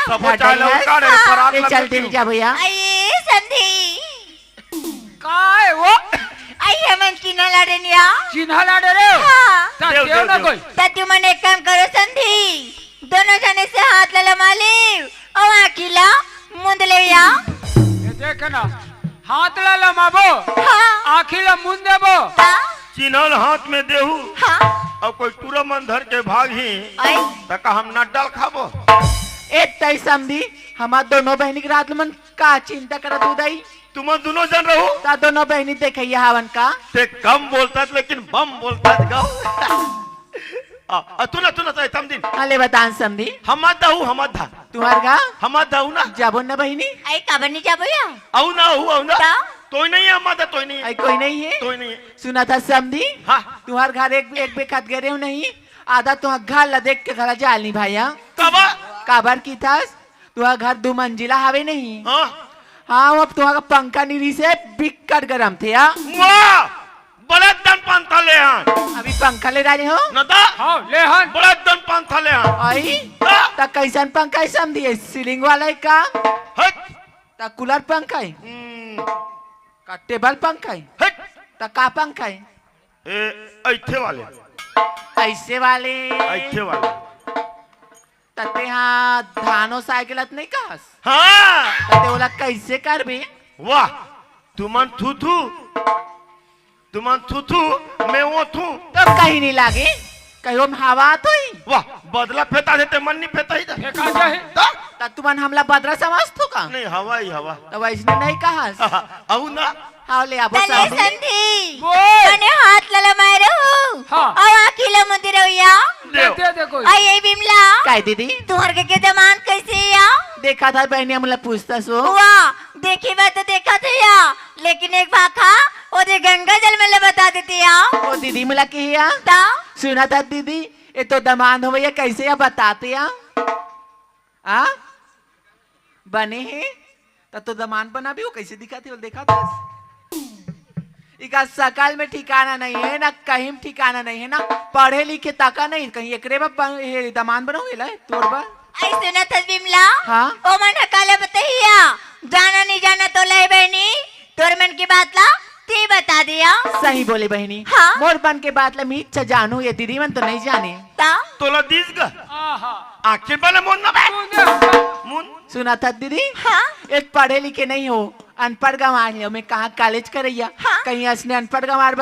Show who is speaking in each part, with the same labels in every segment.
Speaker 1: सब चाले उकार रे पराग
Speaker 2: ए चल दिल जा भैया
Speaker 3: आई संधी
Speaker 4: काय वो
Speaker 3: आई हमन चिन्हा लाडनिया
Speaker 4: चिन्हा लाडे रे
Speaker 3: हां
Speaker 4: देव ना कोई
Speaker 3: तू मने एक काम करो संधी दोनों जने से हाथ ले माली और आखिला मुंद ले या
Speaker 4: ये देख ना हाथ ला ला माबो
Speaker 3: हां
Speaker 4: आखिला मुंद देबो
Speaker 1: चिन्हल हाथ में देहू
Speaker 3: हां
Speaker 1: और कोई टूरा मन धर के भागी
Speaker 3: आई
Speaker 1: तका हम न डाल खाबो
Speaker 2: ए तई समझी हमार दोनों बहनी के रात मन का चिंता करत उदई
Speaker 1: तुम दोनों जन रहो
Speaker 2: ता दोनों बहनी देखैया हवन का
Speaker 1: ते कम बोलता लेकिन बम बोलता गाओ तू ना तम दिन
Speaker 2: हाले बतान समझी
Speaker 1: हम दाऊ हम धा
Speaker 2: तुम्हार गा
Speaker 1: हम दाऊ ना
Speaker 2: जाबो ना बहनी
Speaker 3: आई काबनी जा भैया
Speaker 1: आऊ ना तोय नहीं है हम दा तोय नहीं है
Speaker 2: आई कोई नहीं है
Speaker 1: तोय नहीं है
Speaker 2: सुना था समझी
Speaker 1: हां
Speaker 2: तुम्हार घर एक बेखत गरे हो नहीं आधा तुहार घर ला देख के घर जालनी भाईया
Speaker 1: कबा
Speaker 2: काबर की था तुहार घर 2 मंजिला हवे नहीं
Speaker 1: हां
Speaker 2: हाँ अब तुम्हारा पंखा नीरी से बिकट गरम थे या
Speaker 1: वाह बड़ा दन पंथा ले हन
Speaker 2: अभी पंखा ले रहे हो
Speaker 1: न दा
Speaker 4: हां ले हन
Speaker 1: बड़ा दन पंथा ले हन
Speaker 2: आई ता कैसन पंखा है समझिए सीलिंग वाला है का
Speaker 1: हट
Speaker 2: ता कूलर पंखा है का टेबल पंखा है
Speaker 1: हट
Speaker 2: ता का पंखा है
Speaker 1: ए ऐथे वाले
Speaker 2: ऐसे वाले तते हाँ धानो साइकिल नहीं कहस
Speaker 1: हाँ
Speaker 2: तते बोला कैसे करबे
Speaker 1: वाह तुमन थू मैं वो थू
Speaker 2: तब कहीं नहीं लागे कहीं हम हवा तो ही
Speaker 1: वाह बदला फेता देते मन नहीं फेता ही था
Speaker 4: फेंका जाए
Speaker 2: तब तुमन हमला बदला समझ तो का
Speaker 1: नहीं हवा ही हवा
Speaker 2: तब ऐसने नहीं कहस
Speaker 1: आऊ ना
Speaker 2: हाँ ले आबो
Speaker 3: तने
Speaker 2: सामने
Speaker 3: संधी
Speaker 4: बोल
Speaker 3: तने हाथ लला मारो
Speaker 4: हाँ।
Speaker 3: और आखिला मुंद रहिया
Speaker 4: दे कोई
Speaker 3: आई आई बिमला
Speaker 2: काय दीदी
Speaker 3: तुम्हार के दमान कैसे या
Speaker 2: देखा था बहनी हमला पूछता सो
Speaker 3: वाह देखी बात तो देखा था या लेकिन एक भाखा ओदे गंगा जल में ले बता देती या
Speaker 2: ओ दीदी मिला के या
Speaker 3: ता
Speaker 2: सुना था दीदी ये तो दमान हो भैया कैसे या बताते या आ बने हैं तो दमान बना भी हो कैसे दिखाती हो देखा था इका सकाल में ठिकाना नहीं है ना कहीं ठिकाना नहीं है ना पढ़े लिखे ताका नहीं कहीं एकरे में दमान बनो गेला तोरबा
Speaker 3: आई सुना था बिमला
Speaker 2: हाँ
Speaker 3: ओ मन हकाले बताइया जाना नहीं जाना तो ले बहनी तोर मन की बात ला ती बता दिया
Speaker 2: सही बोले बहनी
Speaker 3: हाँ?
Speaker 2: मोर बन के बात ला मी इच्छा जानू ये दीदी मन तो नहीं जाने
Speaker 3: ता
Speaker 1: तोला दीस गा
Speaker 4: आहा
Speaker 1: आखिर वाले मुन ना मुन
Speaker 2: सुना था दीदी
Speaker 3: हाँ
Speaker 2: एक पढ़े लिखे नहीं हो अनपढ़ गंवार है मैं कहाँ कॉलेज करैया
Speaker 3: हाँ?
Speaker 2: कहीं असने अनपढ़ गंवार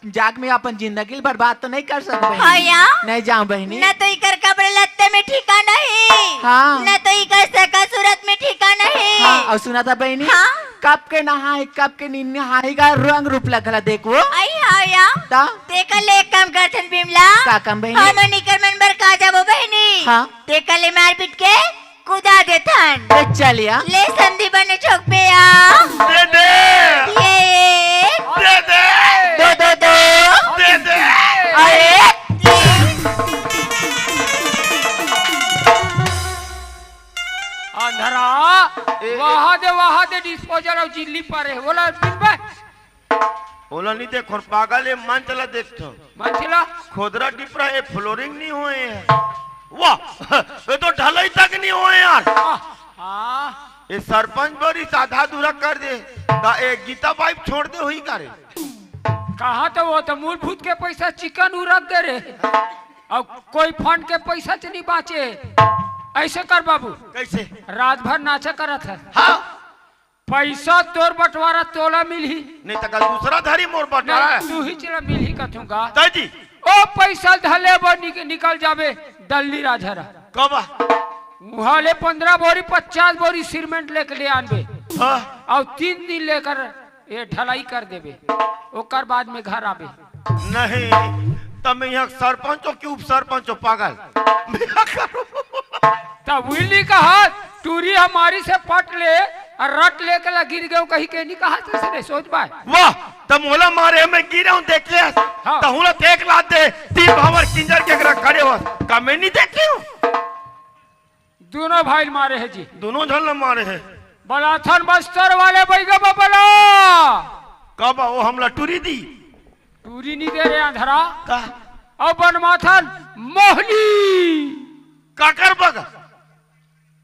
Speaker 2: जाग में अपन जिंदगी बर्बाद तो नहीं कर सकते
Speaker 3: हाँ या
Speaker 2: नहीं जाऊं बहनी
Speaker 3: न तो इकर कपड़े लत्ते में ठिकाना है
Speaker 2: हाँ।
Speaker 3: न तो इकर सका सूरत में ठिकाना है
Speaker 2: हाँ और सुना था बहनी
Speaker 3: हाँ?
Speaker 2: कब के नहाए कब के नींद नहाए का रंग रूप लगला देखो
Speaker 3: आई हाँ या
Speaker 2: ता
Speaker 3: तेका ले काम करथन बिमला
Speaker 2: का काम बहनी
Speaker 3: हम निकर मन बर का जाबो बहनी
Speaker 2: हाँ
Speaker 3: तेका ले मार पीट के कुदा देथन
Speaker 2: ले चलिया
Speaker 3: ले संधि बने चौक पे आ
Speaker 1: दे दे
Speaker 3: ये
Speaker 1: दे दे
Speaker 2: दो
Speaker 1: दे दे
Speaker 2: अरे
Speaker 4: अंधरा वहाँ दे डिस्पोजल और जिल्ली पर है बोला बिम्बे
Speaker 1: बोला नहीं देख और पागल है मान चला देखो
Speaker 4: मंचिला
Speaker 1: खोदरा डिपरा ये फ्लोरिंग नहीं हुए हैं वाह ये तो ढलाई तक नहीं हुए यार
Speaker 4: हाँ
Speaker 1: ये सरपंच बड़ी साधा दूरा कर दे दा एक गीता पाइप छोड़ दे हुई करे
Speaker 4: कहाँ तो वो तो मूलभूत के पैसा चिकन उड़क दे रे और कोई फंड के पैसा से नहीं बाचे ऐसे कर बाबू
Speaker 1: कैसे
Speaker 4: रात भर नाचा करत है
Speaker 1: हाँ
Speaker 4: पैसा तोर बंटवारा तोला मिली
Speaker 1: नहीं तो कल दूसरा धारी मोर बटा है
Speaker 4: तू ही चला मिली कथूंगा
Speaker 1: ताजी
Speaker 4: ओ पैसा धले वो निकल जावे दल्ली राजहरा
Speaker 1: कब
Speaker 4: वहाले 15 बोरी 50 बोरी सीमेंट लेके ले आनबे
Speaker 1: हाँ
Speaker 4: और 3 दिन लेकर ये ढलाई कर देबे ओकर बाद में घर आबे
Speaker 1: नहीं तब मैं यहाँ सरपंच हो कि उप सरपंच हो पागल
Speaker 4: तब विली कहा टूरी हमारी से पट ले और रट लेकर गिर गए कहीं के नहीं कहा तो सोच पाए
Speaker 1: वाह तब मोला मारे मैं गिरा हूँ देख ले
Speaker 4: हाँ।
Speaker 1: तो हुला देख लात दे 3 भावर किंजर के अगर खड़े हो का मैं नहीं देख हूँ
Speaker 4: दोनों भाई मारे हैं जी
Speaker 1: दोनों झल मारे हैं
Speaker 4: बलाथन बस्तर वाले बैगा बबला
Speaker 1: कब वो हमला टूरी दी
Speaker 4: टूरी नहीं दे रहे अंधरा
Speaker 1: का
Speaker 4: और बनमाथन मोहली
Speaker 1: काकर बगा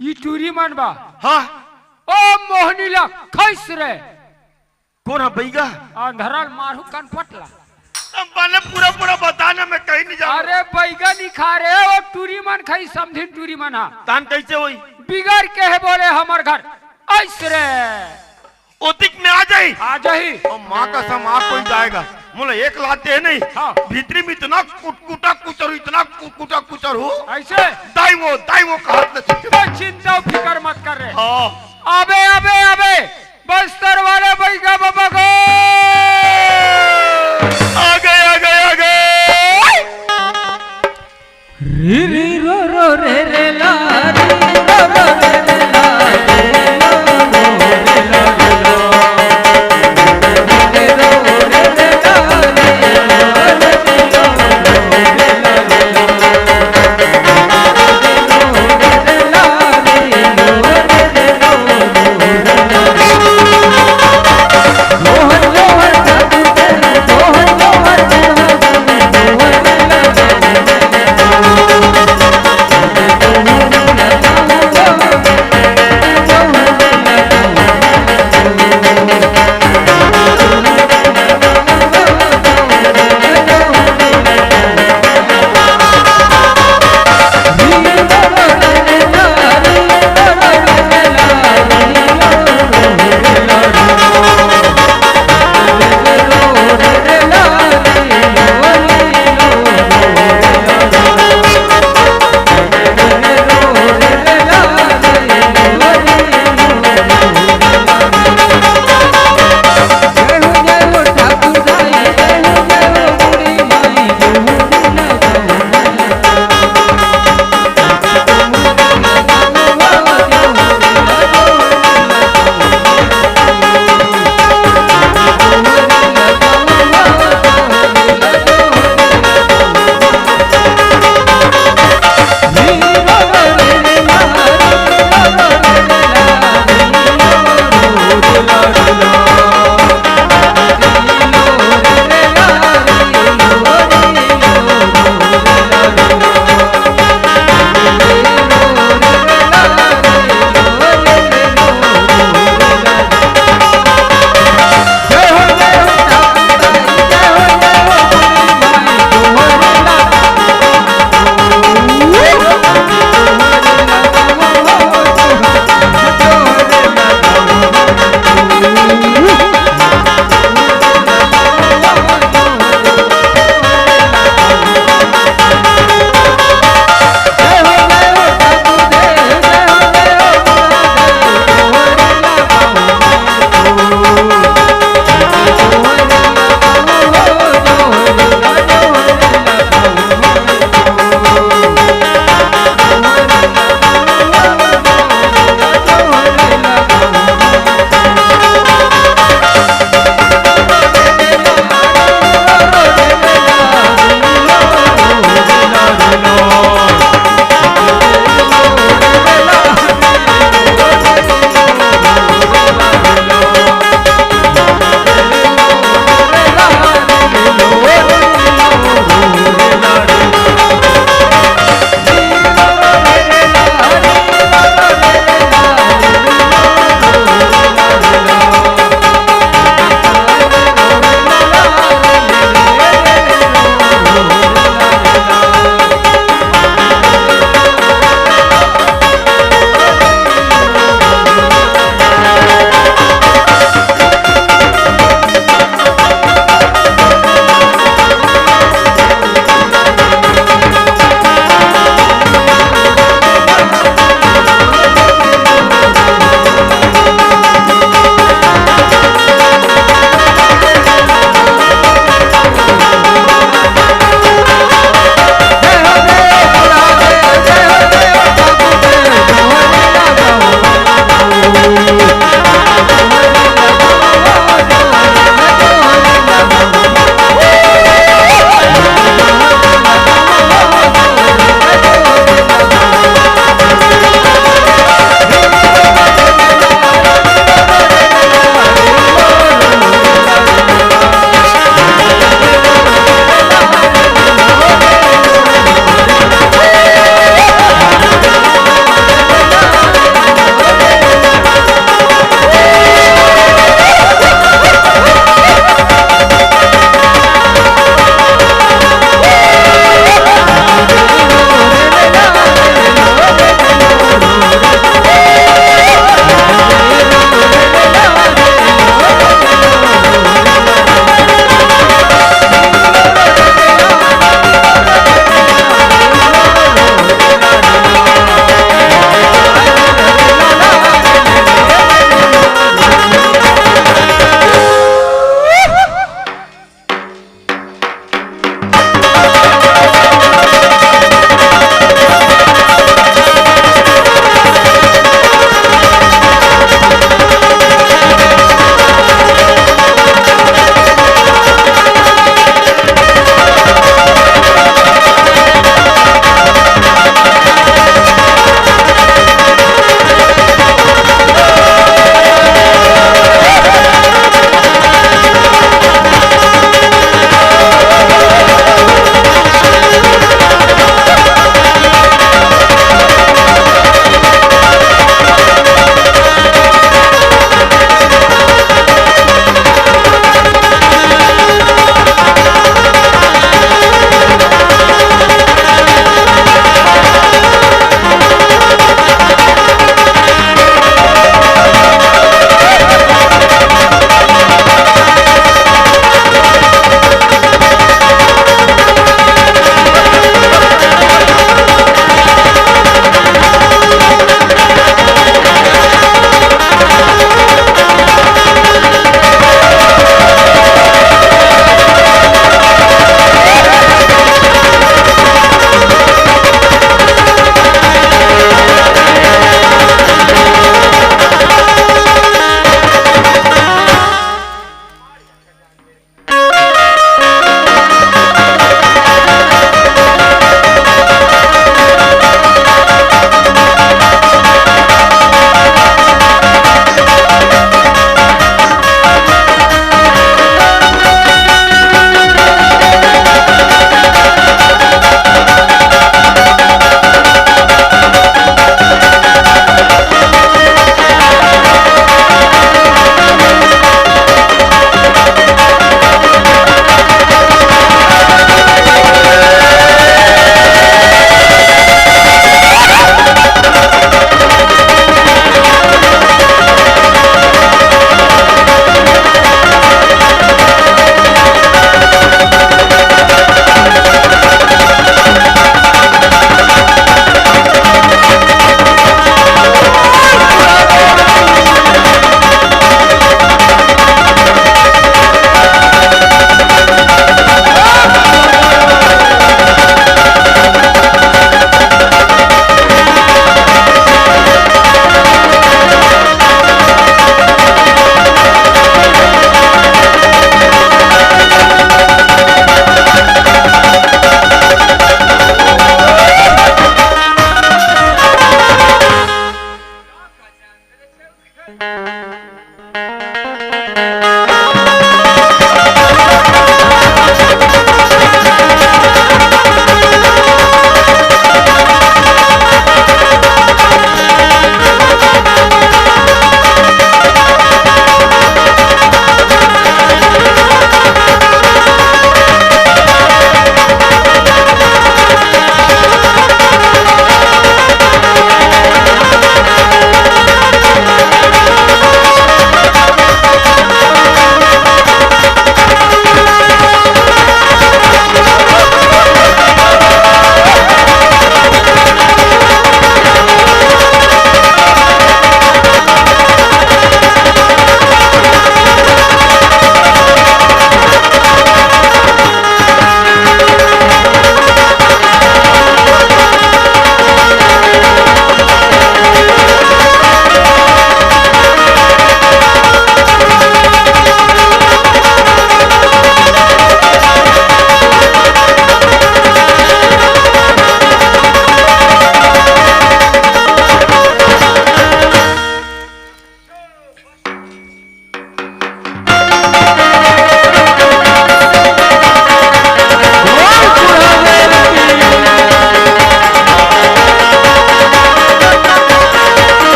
Speaker 4: ई टूरी मन बा
Speaker 1: हाँ
Speaker 4: ओ मोहनीला खैस रे
Speaker 1: कौन है बैगा?
Speaker 4: अंधरल मारू कन पटला
Speaker 1: मैंने पूरा पूरा बताना, मैं कहीं नहीं जा।
Speaker 4: अरे बैगन ही खा रे ओ टूरी मन खाई समझिन टूरी मन हा
Speaker 1: तान कैसे हुई?
Speaker 4: बिगड़ के है बोले हमर घर ऐसे रे
Speaker 1: ओतिक में आ जाई।
Speaker 4: आ जाही
Speaker 1: और माँ का समा कोई जाएगा मुझे एक लाते है नहीं।
Speaker 4: हाँ।
Speaker 1: भीतरी में इतना कुटकुटा कुचर, इतना कुटकुटा कुचर हो
Speaker 4: ऐसे
Speaker 1: दाई वो कहा
Speaker 4: तो चिंता फिकर मत कर रे।
Speaker 1: हाँ
Speaker 4: अबे अबे अबे बस्तर वाले बैगा बाबा को
Speaker 1: आ गए
Speaker 2: री री रो रो रे रे ला री रो रो रे रे ला रे रो रो रे ला रे ला रे रो रे रे ला रे रो रे ला रे रो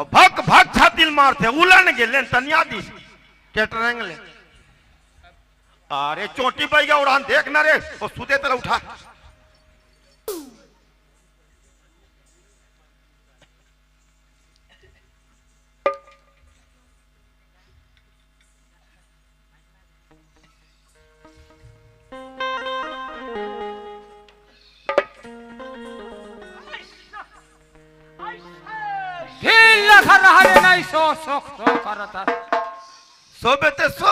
Speaker 1: और भक भक छातिल मारते उलन गेले तनिया दी टेटरेंग ले अरे चोटी पाई गया उड़ान देखना रे और सुते तरह उठा
Speaker 4: नहीं सो सो सो करता
Speaker 1: सो बेटे सो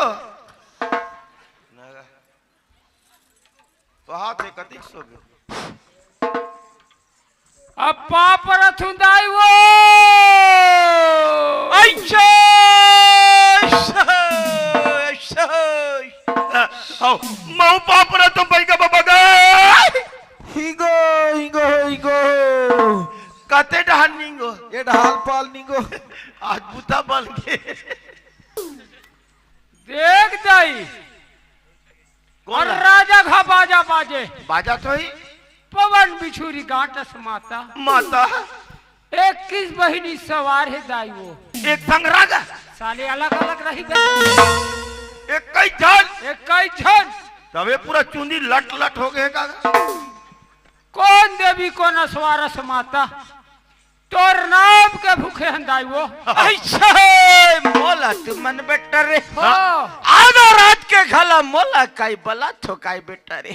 Speaker 1: तो हाथ एक अधिक सो बे
Speaker 4: अब पापर थुंदाई वो
Speaker 1: अच्छा आओ माऊ पापरा तो भाई का बाबा गए
Speaker 2: हिगो हिगो हिगो
Speaker 1: कते डहान निंगो
Speaker 2: ये ढाल पाल निगो
Speaker 1: आज बुता बन के
Speaker 4: देख जाई और राजा घा बाजा बाजे
Speaker 1: बाजा तो ही
Speaker 4: पवन बिछुरी गांटस माता
Speaker 1: माता
Speaker 4: 21 बहिनी सवार है दाई वो
Speaker 1: एक संग रागा
Speaker 4: साले अलग अलग रही
Speaker 1: एक कई जान
Speaker 4: एक कई छन
Speaker 1: तबे पूरा चुंदी लट लट हो गए का
Speaker 4: कौन देवी को नसवारस माता तोर नाम के भूखे हंदाई वो
Speaker 2: अच्छा मोला तू मन बेटा रे
Speaker 4: हो
Speaker 2: आधा रात के घला मोला काई बला ठोकाई बेटा रे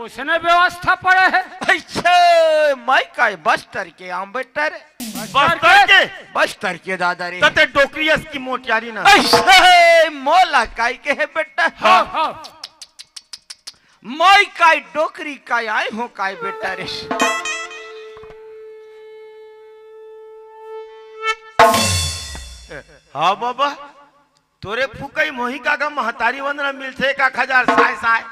Speaker 4: उसने व्यवस्था पड़े है
Speaker 2: अच्छा मैं काई बस्तर के आम बेटा रे बस्तर के दादा रे
Speaker 1: तते डोकरियस की मोटियारी ना
Speaker 2: अच्छा मोला काई के है बेटा
Speaker 4: हो हो
Speaker 2: मैं काई डोकरी काई आए हो काई बेटा रे
Speaker 1: हाँ बाबा तोरे फुकई मोही का गम महतारी वंदना मिलते 1000 साय साय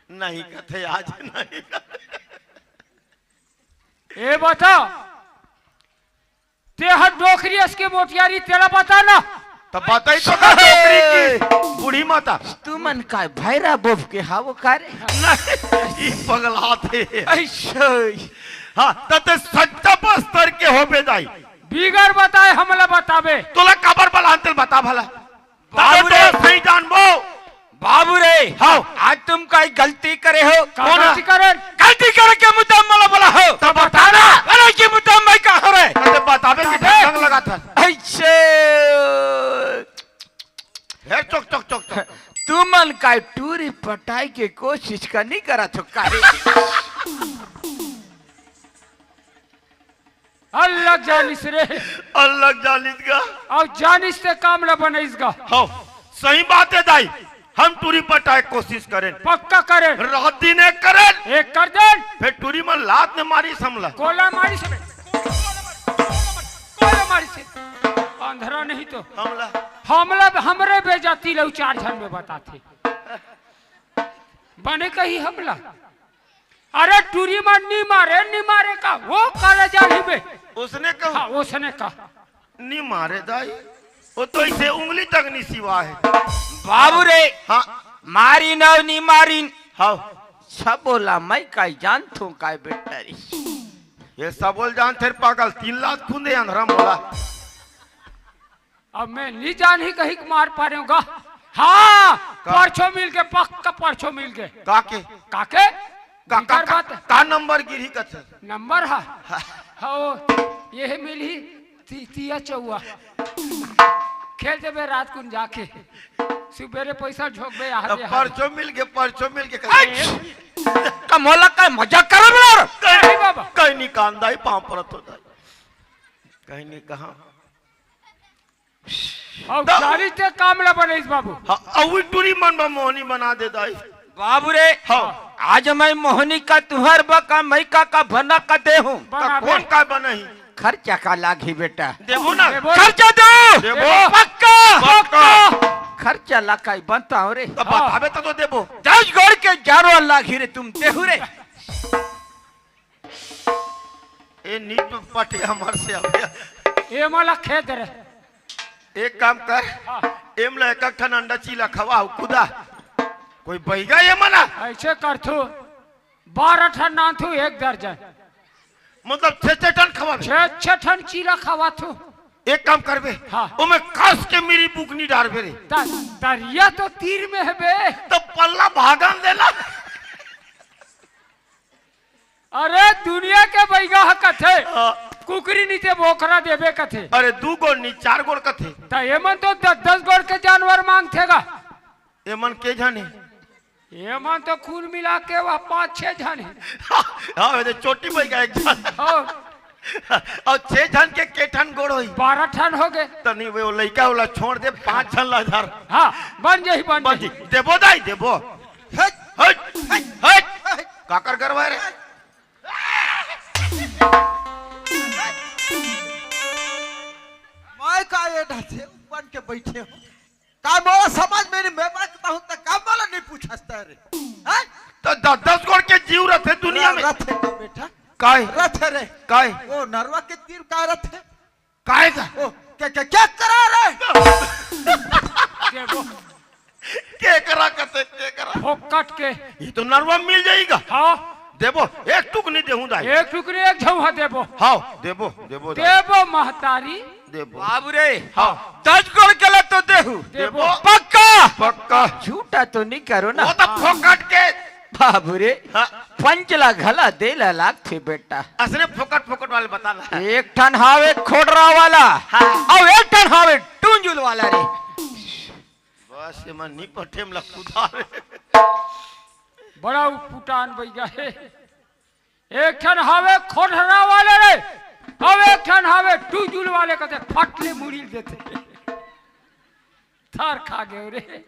Speaker 1: नहीं कथे आज नहीं
Speaker 4: ए बता ते हर डोकरियस के मोटियारी तेरा बता ना
Speaker 1: तो बताई तो डोकरी की बूढ़ी माता
Speaker 2: तू मन का भैरा बोफ के हावो करे
Speaker 1: नहीं पगला थे
Speaker 2: अच्छा
Speaker 1: हाँ तते सच्चा बस्तर के हो बेदाई
Speaker 4: बिगर बताए हमला बतावे
Speaker 1: तोला कबर बलांतल बता भला
Speaker 2: बाबू रे
Speaker 1: सही जानबो
Speaker 2: बाबू रे
Speaker 1: हाँ
Speaker 2: आज तुम काई गलती करे हो
Speaker 4: कौन गलती करे
Speaker 2: गलती करे के मुद्दा मला बोला हो
Speaker 1: तो बताना
Speaker 2: अरे की मुद्दा मैं का हो रे
Speaker 1: तते बतावे कि ढंग लगा था
Speaker 2: अच्छा
Speaker 1: हे चोक चोक चोक चोक
Speaker 2: तू मन का टूरी पटाई के कोशिश करनी करा तो करे
Speaker 4: अल्लाह जानिस रे
Speaker 1: अल्लाह जानिस का
Speaker 4: और जानिस से काम न बनेस का
Speaker 1: हाँ सही बात है दाई हम टूरी पटाए कोशिश करें
Speaker 4: पक्का करे
Speaker 1: रात दिन एक करें
Speaker 4: एक कर दे
Speaker 1: फिर टूरी में लात ने मारी समला
Speaker 4: कोला मारी से कोला मारी से अंधरा नहीं तो
Speaker 1: हमला
Speaker 4: हमला हमरे बेजाती लो 4 जन में बताते बने कही हमला अरे टूरी में नहीं मारे का वो काला जाली में
Speaker 1: उसने कहा
Speaker 4: हाँ उसने कहा
Speaker 1: नहीं मारे दाई वो तो इसे उंगली तक नहीं सिवा है
Speaker 2: बाबू रे
Speaker 1: हाँ
Speaker 2: मारी ना नी मारी
Speaker 1: हाँ
Speaker 2: सब बोला मैं काई जान थू काई बेटा रे
Speaker 1: ये सब बोल जान थे पागल 3 लाख खूंदे अंधरा मोला
Speaker 4: अब मैं नहीं जान ही कहीं मार पा रहा हूँ हाँ परछो मिल के पक्का परछो मिल के
Speaker 1: काके
Speaker 4: काके
Speaker 1: का नंबर गिरी कथे
Speaker 4: नंबर हा हाँ ये मिली तिया चौआ खेल देवे रात को जाके सुबेरे पैसा झोंकबे
Speaker 1: परचो मिल के
Speaker 2: कमोला का मजाक कर रहा
Speaker 4: कहीं बाबा
Speaker 1: कहीं नहीं कांदाई पांव परत होता कहीं नहीं कहा
Speaker 4: और सारी ते काम ना बने इस बाबू
Speaker 1: हाँ अवी टूरी मन में मोहनी बना दे दाई
Speaker 2: बाबू रे
Speaker 1: हाँ
Speaker 2: आज मैं मोहनी का तुहर बका मैं का भना का दे हूँ
Speaker 1: कौन का बनाई
Speaker 2: खर्चा का लागी बेटा
Speaker 1: देवो ना
Speaker 2: खर्चा दो
Speaker 1: देवो
Speaker 2: पक्का खर्चा लाकाई बनता हो रे
Speaker 1: तो बतावे तो देवो
Speaker 2: 10 गोड़ के 11 लागी रे तुम देहु रे
Speaker 1: ए नीट पटे हमार से आ गया
Speaker 4: ये मला खेत रे
Speaker 1: एक काम कर एम ला एक ठन अंडा चीला खवा खुदा कोई बैगा ये मना
Speaker 4: ऐसे कर थू 12 ठन नान थू 1 दर्जन
Speaker 1: मतलब 6 टन खवाबे।
Speaker 4: 6 टन चीरा खावा थो।
Speaker 1: एक काम करबे,
Speaker 4: हाँ।
Speaker 1: ओमे कस के मेरी बुकनी डालबे रे।
Speaker 4: दरिया तो तीर में है बे।
Speaker 1: तो पल्ला भागन देला।
Speaker 4: अरे दुनिया के बैगा कथे कुकरी नीचे बोखरा देबे कथे।
Speaker 1: अरे 2 गोड़ नहीं 4 गोड़ कथे।
Speaker 4: तो एमन तो 10 गोड़ के जानवर मांगथेगा।
Speaker 1: एमन के जाने?
Speaker 4: एमन तो खून मिला के वह 5-6 जाने।
Speaker 1: हाँ वैसे चोटी बैगा एक जन। और 6 जन के केठन गोड़ होई?
Speaker 4: 12 टन हो गए।
Speaker 1: तनी वो लइका वाला छोड़ दे 5 जन ला धर।
Speaker 4: हाँ बन जाही।
Speaker 1: देबो दाई देबो। हट हट हट काकर करवा रे।
Speaker 5: मैं का ये ढासे बन के बैठे हो का मोला समझ में नहीं मैं बात हूं तो का मोला नहीं पूछता रे हैं
Speaker 1: तो 10 गोड़ के जीव रथे दुनिया में।
Speaker 5: रथ है बेटा
Speaker 1: काय
Speaker 5: रथ रे
Speaker 1: काय
Speaker 5: वो नरवा के तीर का रथ है
Speaker 1: काय का
Speaker 5: ओ क्या करा रे
Speaker 4: देबो
Speaker 1: के करा कते के करा
Speaker 4: फोकट के।
Speaker 1: ये तो नरवा मिल जाएगा।
Speaker 4: हाँ
Speaker 1: देबो एक टुक नहीं देहूं दाई।
Speaker 4: एक टुकड़ी एक झौहा देबो।
Speaker 1: हाँ देबो देबो दाई।
Speaker 4: देबो महतारी
Speaker 1: देबो
Speaker 2: बाबू रे
Speaker 1: हाँ
Speaker 2: 10 गोड़ के लिए तो देहू।
Speaker 4: देबो।
Speaker 2: पक्का
Speaker 1: पक्का
Speaker 2: झूठा तो नहीं करो ना।
Speaker 1: वो तो फोकट के।
Speaker 2: बाबू रे
Speaker 1: हाँ
Speaker 2: 5 लाख घला देला लाख थे बेटा।
Speaker 1: असने फोकट वाले बता ला।
Speaker 2: 1 टन हावे खोडरा वाला और 1 टन हावे टूंजुल वाला रे।
Speaker 1: बस ये मन नहीं पठेम ला खुदा रे।
Speaker 4: बड़ा पुटान बैगा है। 1 टन हावे खोडरा वाले रे और 1 टन हावे टूजुल वाले कहते फटले मुड़ील देते। थार खा गए रे।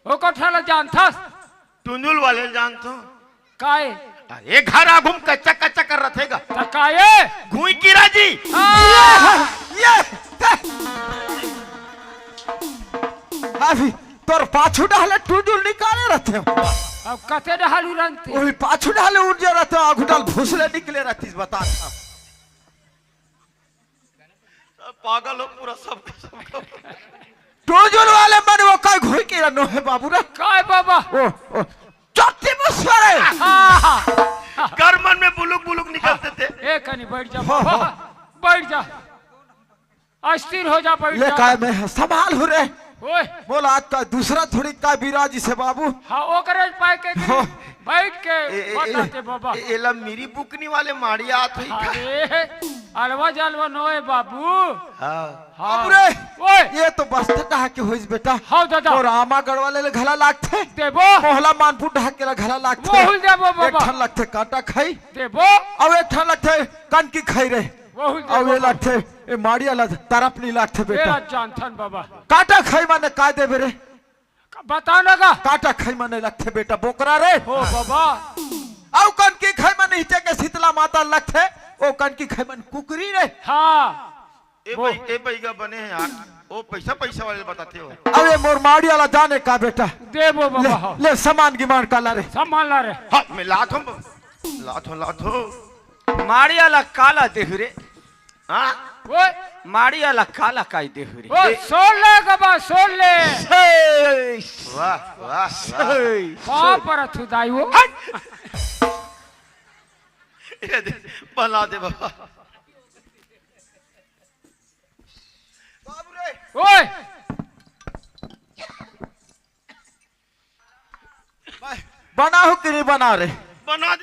Speaker 4: ओ कोठाला जानथस
Speaker 1: टुंजुल वाले जानतो
Speaker 4: काए
Speaker 1: ये घर आगुम कच्चा कच्चा कर रथेगा
Speaker 4: तकाए
Speaker 1: घुई की राजी।
Speaker 5: ये अभी तोर पाछू डाले टूडुल निकाले रहते हो
Speaker 4: अब कते डहालू रंगते।
Speaker 5: वही पाछू डाले उड़ जा रहते हो आगू डाल भूसले निकले रहती बता
Speaker 1: पागल हो पूरा सब।
Speaker 5: टूडुल वाले मन वो काय घोई के रनो है बाबू रे
Speaker 4: काय बाबा
Speaker 5: ओ चट्टी मुसरे
Speaker 1: कर मन में बुलुक बुलुक निकलते थे।
Speaker 4: एक कनी बैठ जा बाबा बैठ जा अस्थिर हो जा बैठ
Speaker 5: ले
Speaker 4: जा।
Speaker 5: काय मैं संभाल हो रे
Speaker 4: ओए
Speaker 5: बोला आज का दूसरा थोड़ी का विराजी से बाबू
Speaker 4: हाँ ओकरे पाए के
Speaker 5: हाँ।
Speaker 4: बैठ के बताते बाबा।
Speaker 1: एला मेरी बुकनी वाले मारिया आत हुई का।
Speaker 4: अरे अलवा जलवा नोए बाबू।
Speaker 1: हाँ
Speaker 5: बाबू रे
Speaker 4: ओए
Speaker 5: ये तो बस्ता ढहा के होइस बेटा
Speaker 4: हाँ दादा
Speaker 5: और आमा गढ़वाले ले घला लागथे
Speaker 4: देबो
Speaker 5: मोहला मानपुर ढहा के ले घला लागथे
Speaker 4: मोहुल देबो
Speaker 5: एक
Speaker 4: बाबा
Speaker 5: ठन लगथे कांटा खाई
Speaker 4: देबो
Speaker 5: और एक ठन लगथे कान की खाई रे
Speaker 4: मोहुल
Speaker 5: और ये
Speaker 4: देबो
Speaker 5: लगथे ए मारिया ला तरफ नहीं लागथे
Speaker 4: मेरा
Speaker 5: बेटा
Speaker 4: जानथन बाबा
Speaker 5: कांटा खाई माने काय देबे रे
Speaker 4: बता लगा
Speaker 5: कांटा खाई माने लगथे बेटा बोकरा रे
Speaker 4: हो बाबा
Speaker 5: और कान की खाई माने हिचे के शीतला माता लगथे ओ कान की खाई माने कुकरी रे
Speaker 4: हाँ
Speaker 1: ए बैगा बने हैं यार। वो पैसा वाले बताते हो।
Speaker 5: अब ये मोर मारिया ला जाने का बेटा
Speaker 4: देबो
Speaker 5: ले,
Speaker 4: बाबा हाँ
Speaker 5: ले सामान गिमान काला रे
Speaker 4: संभाल ला रे।
Speaker 1: हाँ मैं लाथो
Speaker 2: माड़ी वाला काला देहू रे।
Speaker 1: हाँ
Speaker 4: ओए
Speaker 2: माड़ी वाला काला काई देहू रे।
Speaker 4: ओ सोल ले गबा सोल ले
Speaker 1: वाह वाह
Speaker 4: वहाँ पर थुदाई हो।
Speaker 1: ये दे, बना दे बाबा।
Speaker 4: ओए
Speaker 5: बना हो कि नहीं बना रे